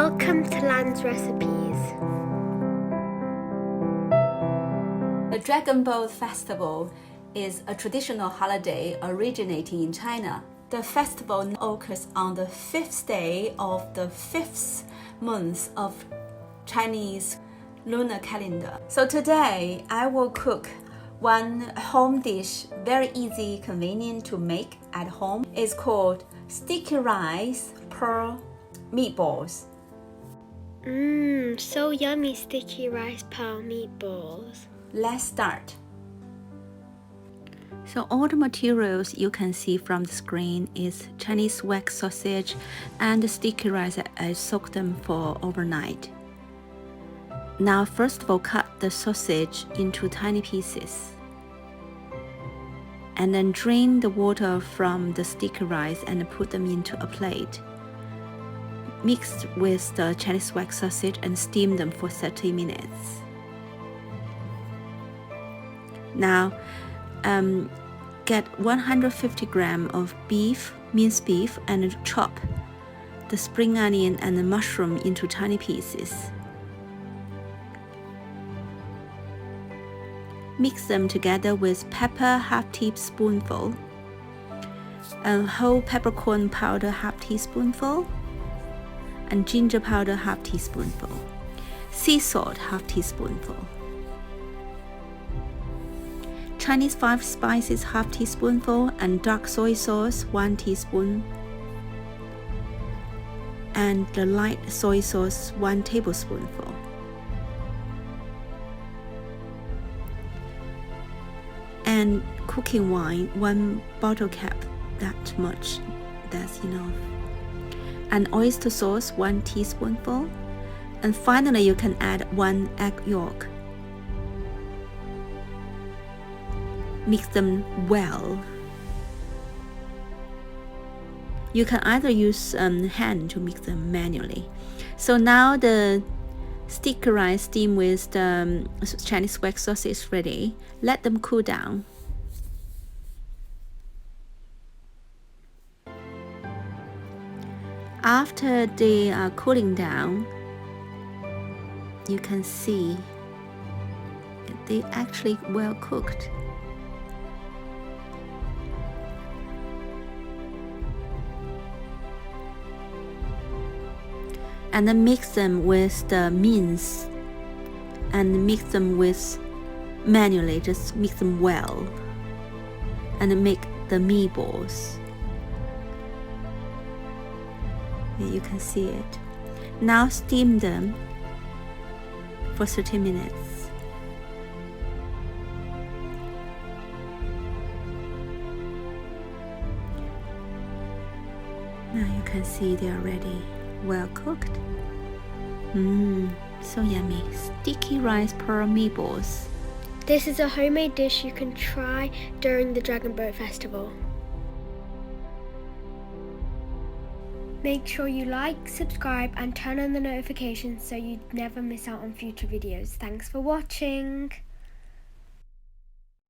Welcome to Lan's Recipes. The Dragon Boat Festival is a traditional holiday originating in China. The festival occurs on the 5th day of the 5th month of Chinese lunar calendar. So today I will cook one home dish, very easy, convenient to make at home. It's called sticky rice pearl meatballs. So yummy sticky rice pearl meatballs. Let's start. So all the materials you can see from the screen is Chinese wax sausage and the sticky rice. I soaked them for overnight. Now first of all, cut the sausage into tiny pieces. And then drain the water from the sticky rice and put them into a plate. Mix with the Chinese wax sausage and steam them for 30 minutes. Now, get 150 grams of beef, minced beef, and chop the spring onion and the mushroom into tiny pieces. Mix them together with pepper, half teaspoonful, and whole peppercorn powder, half teaspoonful, and ginger powder, half teaspoonful, sea salt, half teaspoonful, Chinese 5 spices, half teaspoonful, and dark soy sauce, 1 teaspoon, and the light soy sauce, 1 tablespoonful. And cooking wine, 1 bottle cap, that much, that's enough. And oyster sauce, 1 teaspoonful. And finally, you can add 1 egg yolk. Mix them well. You can either use hand to mix them manually. So now the sticky rice steamed with the Chinese wax sausage is ready. Let them cool down. After they are cooling down, you can see they actually well cooked. And then mix them with the mince and mix them with manually, just mix them well and make the meatballs. You can see it. Now steam them for 30 minutes. Now you can see they are ready, well cooked. So yummy. Sticky rice pearl meatballs. This is a homemade dish you can try during the Dragon Boat Festival. Make sure you like, subscribe, and turn on the notifications so you never miss out on future videos. Thanks for watching.